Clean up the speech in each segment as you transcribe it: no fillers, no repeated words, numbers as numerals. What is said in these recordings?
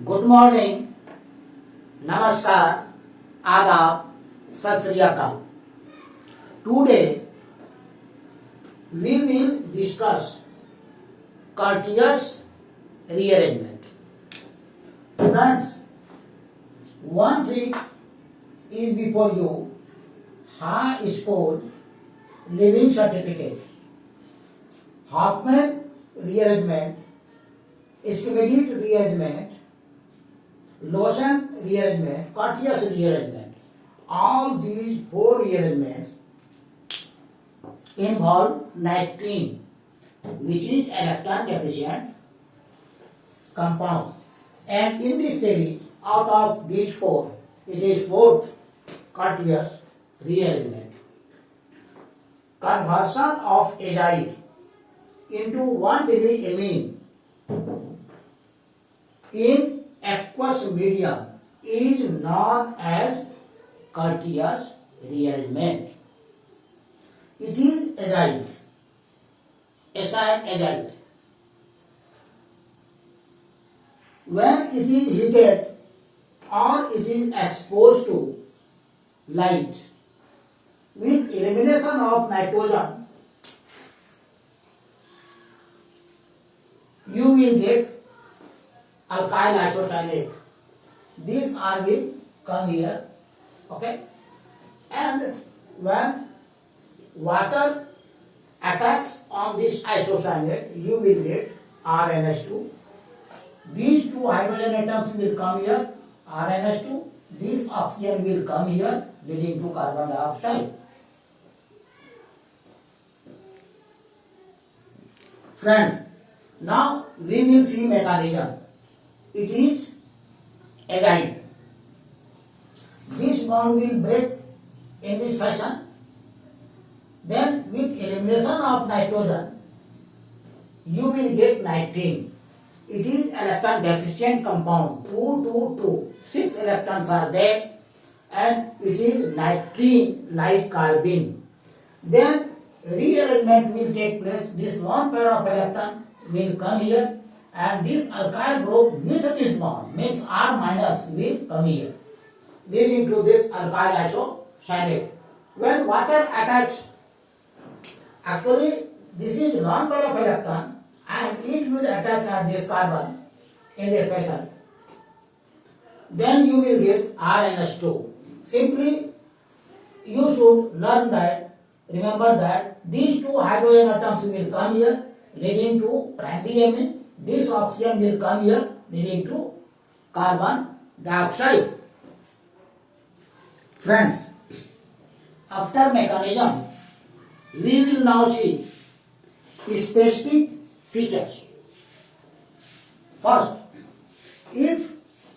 Good morning, नमस्कार, आदाब, सत श्री अकाल. Today we will discuss courteous rearrangement. Friends, one trick is before you. High score living certificate. Hoffman rearrangement, schematic rearrangement, Lawson rearrangement, courteous rearrangement. All these four rearrangements involve nitrine, which is electron deficient compound. And in this series, out of these four, it is fourth courteous rearrangement. Conversion of azide into 1 degree amine in aqueous medium is known as courteous rearrangement. It is azide, azide. When it is heated or it is exposed to light with elimination of nitrogen, you will get alkyl isocyanate. These are will come here, okay? And when water attacks on this isocyanate, you will get RNH2. These two hydrogen atoms will come here, RNH2. This oxygen will come here, leading to carbon dioxide. Friends, now we will see mechanism. It is azide. This bond will break in this fashion. Then with elimination of nitrogen, you will get nitrine. It is electron deficient compound, 2, 2, 2. 6 electrons are there and it is nitrine like carbene. Then rearrangement will take place. This one pair of electron will come here and this alkyl group with this bond means R minus will come here, leading to this alkyl isocyanate. When water attacks, actually this is one pair of electron and it will attack at this carbon in this fashion. Then you will get RNH2. Simply you should learn that, remember that these two hydrogen atoms will come here, leading to primary amine. This oxygen will come here, leading to carbon dioxide. Friends, after mechanism, we will now see specific features. First, if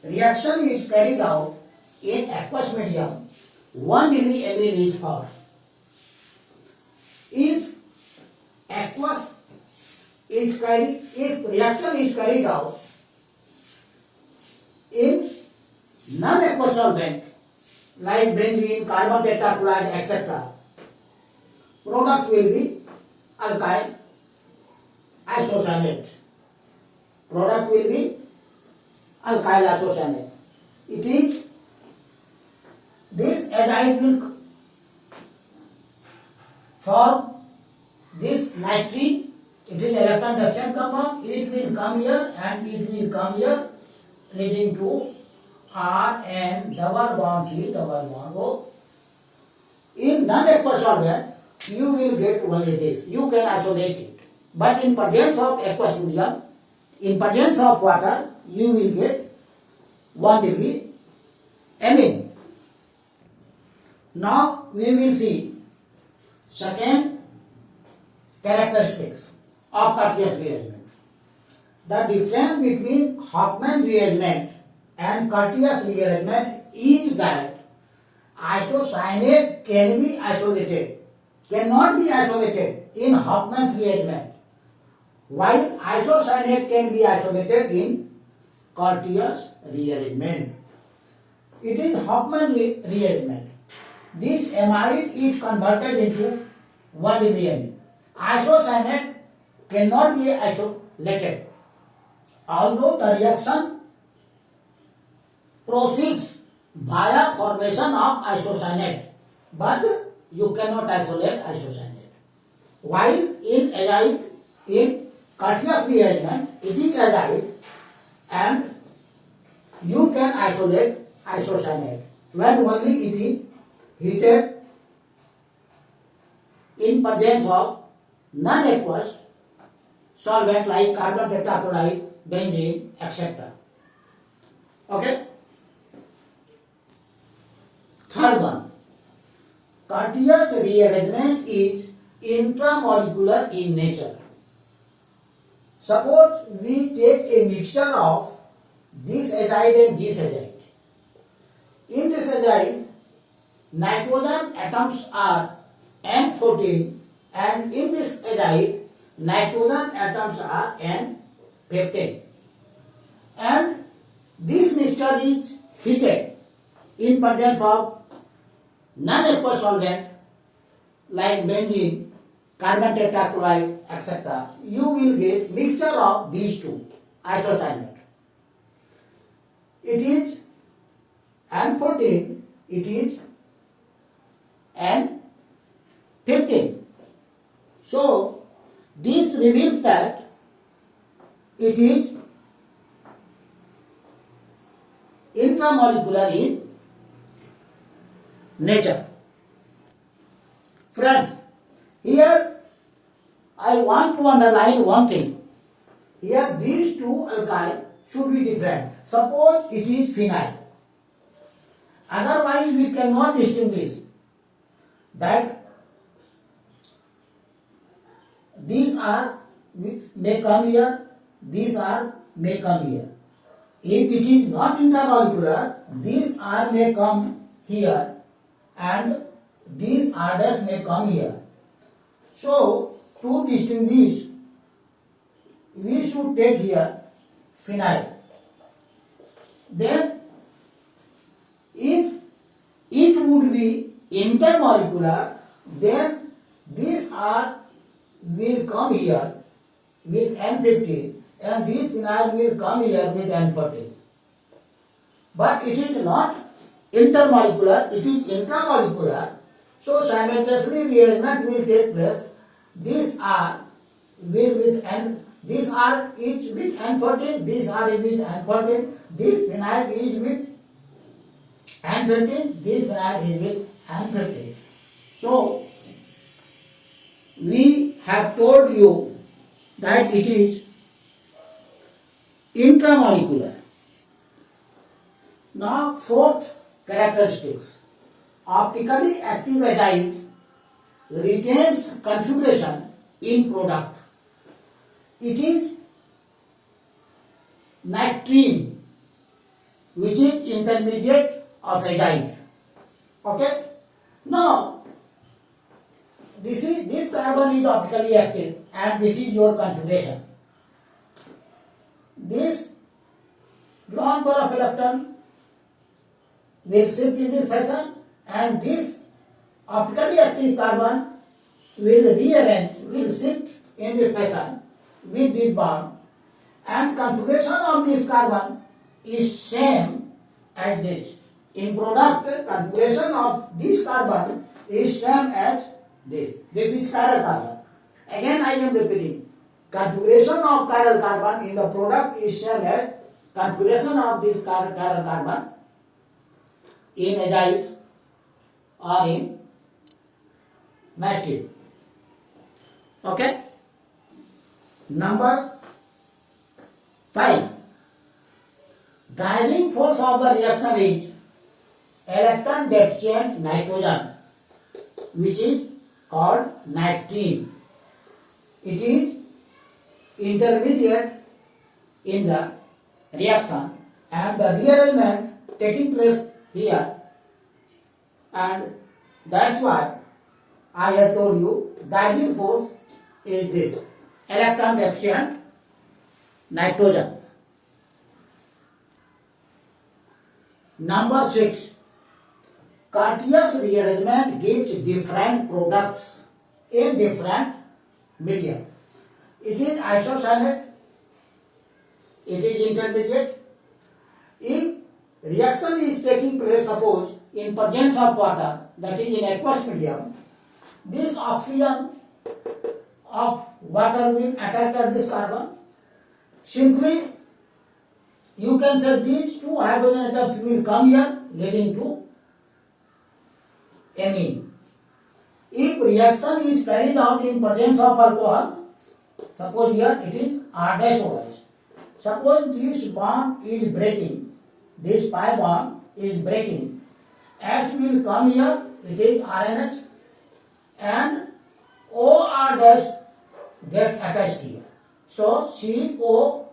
reaction is carried out in aqueous medium, 1 degree amine is found. If reaction is carried out in non-aqueous solvent like benzene, carbon tetrachloride, etc., product will be alkyl isocyanate. Product will be alkyl isocyanate. It is this azide will form this nitrine. It is electron deficient compound. It will come here and it will come here, leading to R and double bond C, double bond O. In non-aqueous solvent, you will get only this. You can isolate it. But in presence of aqueous medium, in presence of water, you will get 1 degree amine. Now we will see second characteristics of courteous rearrangement. The difference between Hoffman rearrangement and courteous rearrangement is that isocyanate can be isolated, cannot be isolated in Hoffman's rearrangement, while isocyanate can be isolated in courteous rearrangement. It is Hoffman rearrangement. This amide is converted into 1 degree amine. Isocyanate cannot be isolated. Although the reaction proceeds via formation of isocyanate, but you cannot isolate isocyanate. While in azide, in Cartesian rearrangement, it is azide and you can isolate isocyanate when only it is heated in presence of non-aqueous solvent like carbon tetrachloride, benzene, etc. Okay? Third one, Cartesian rearrangement is intramolecular in nature. Suppose we take a mixture of this azide and this azide. In this azide, nitrogen atoms are N14 and in this azide, nitrogen atoms are N15. And this mixture is heated in presence of non-aqueous solvent like benzene, carbon tetrachloride, etc. You will get mixture of these two, isocyanate. It is N14, it is N15. So, this reveals that it is intramolecular in nature. Friends, here I want to underline one thing. Here these two alkyl should be different. Suppose it is phenyl. Otherwise we cannot distinguish that these are may come here, these are may come here. If it is not intermolecular, these R may come here and these R dash may come here. So, to distinguish, we should take here phenyl. Then, if it would be intermolecular, then this R will come here with N15 and this phenyl will come here with N14. But it is not intermolecular, it is intramolecular. So simultaneously rearrangement will take place. This R will with N, this R is with N14, this R is with N14, this phenyl is with N15, this phenyl is with N15. So we have told you that it is intramolecular. Now fourth characteristics. Optically active azide retains configuration in product. It is nitrene, which is intermediate of azide. Okay? Now this carbon is optically active and this is your configuration. This lone pair of electron will shift in this fashion and this optically active carbon will rearrange, will shift in this fashion with this bond, and configuration of this carbon is same as this. In product, configuration of this carbon is same as this. This is chiral carbon. Again I am repeating. Configuration of chiral carbon in the product is same as configuration of this chiral carbon in azide or in nitrene. Okay? Number 5. Driving force of the reaction is electron deficient nitrogen, which is called nitrene. It is intermediate in the reaction and the rearrangement taking place here, and that's why I have told you driving force is this electron deficient nitrogen. Number 6. Cartesian rearrangement gives different products in different medium. It is isocyanate, it is intermediate. If reaction is taking place, suppose, in presence of water, that is in aqueous medium, this oxygen of water will attack at this carbon. Simply, you can say these two hydrogen atoms will come here, leading to amine. If reaction is carried out in presence of alcohol, suppose here it is R dash OH. Suppose this bond is breaking, this pi bond is breaking, H will come here, it is RNH, and OR dash gets attached here. So COOR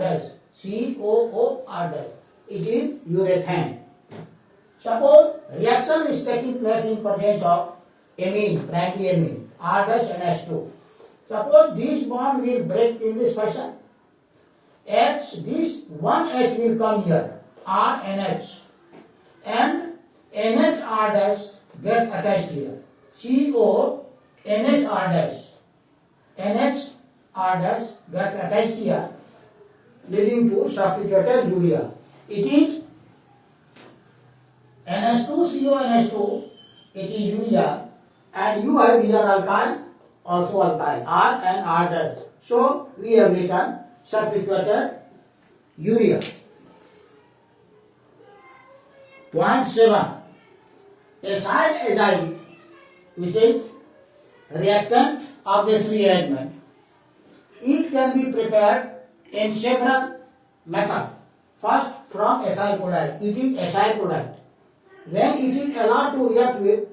dash, COOR dash, it is urethane. Suppose reaction is taking place in presence of amine, primary amine, R dash NH2. Suppose this bond will break in this fashion. This one H will come here, RNH, and NHR dash gets attached here. CO NHR dash, NHR dash gets attached here, leading to substituted urea. It is NH2CO NH2, it is urea, and you have here alkyl, also alkyl, R and R dash. So we have written substituted urea. Point 7. Acyl azide, which is reactant of this rearrangement, it can be prepared in several methods. First, from acyl chloride. It is acyl chloride. When it is allowed to react with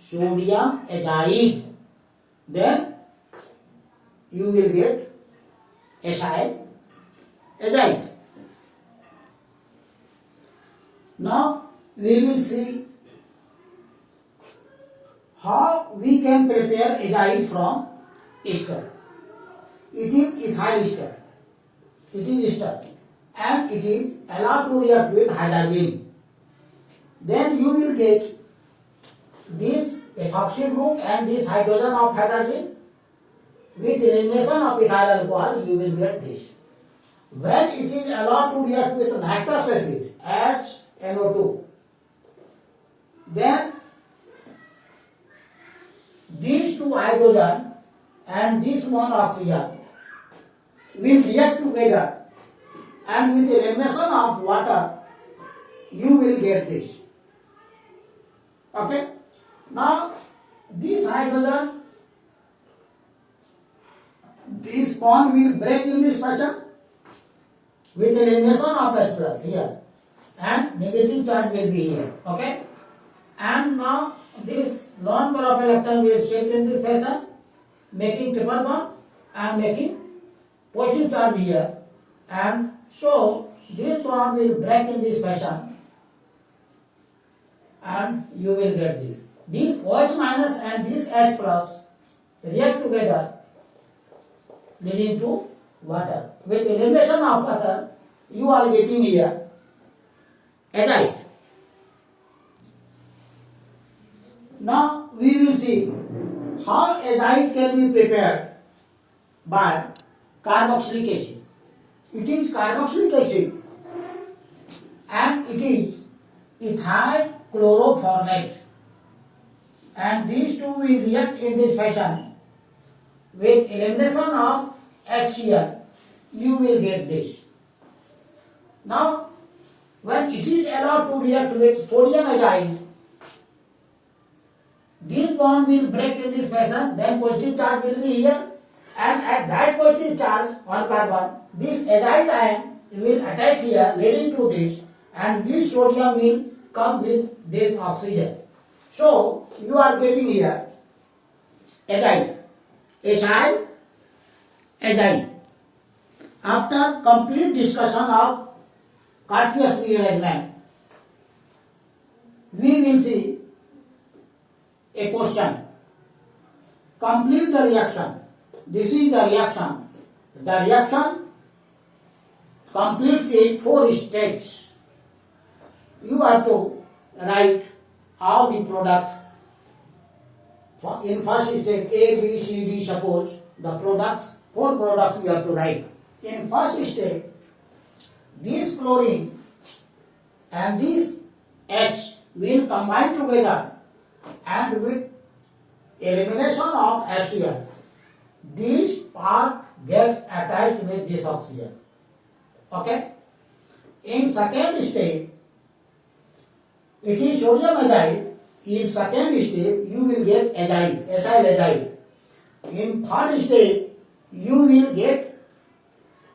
sodium azide, then you will get acyl azide. Now we will see how we can prepare azide from ester. It is ethyl ester. It is ester, and it is allowed to react with hydrogen. Then you will get this ethoxy group and this hydrogen of hydrogen. With elimination of ethyl alcohol, you will get this. When it is allowed to react with nitrous acid, HNO2, then these two hydrogen and this one oxygen will react together, and with elimination of water, you will get this. Okay? Now, this hydrogen, this bond will break in this fashion with elimination of H plus here, and negative charge will be here. Okay? And now this non-chlorofyll electron will shift in this fashion, making triple bond and making positive charge here, and so this bond will break in this fashion, and you will get this. This OH minus and this H plus react together, leading to water. With elimination of water, you are getting here azide. Now we will see how azide can be prepared by carboxylic acid. It is carboxylic acid and it is ethyl chloroformate, and these two will react in this fashion. With elimination of HCl, you will get this. Now, when it is allowed to react with sodium azide, this bond will break in this fashion, then positive charge will be here, and at that positive charge on carbon, this azide ion will attack here, leading to this, and this sodium will come with this oxygen. So, you are getting here azide, acyl azide. After complete discussion of Cartesian rearrangement, we will see a question. Complete the reaction. This is the reaction. The reaction completes in 4 steps. You have to write all the products. In first step A, B, C, D, suppose the products, 4 products you have to write. In first step, this chlorine and this H will combine together, and with elimination of HCl, this part gets attached with this oxygen. Okay? In second step, it is sodium azide. In second step, you will get azide, acyl azide. In third step, you will get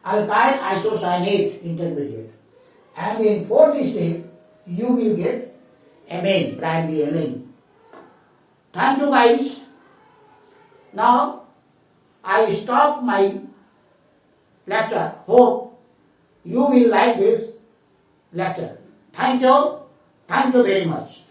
alkyl isocyanate intermediate. And in fourth step, you will get amine, primary amine. Thank you guys. Now, I stop my lecture. Hope you will like this lecture. Thank you. Thank you very much.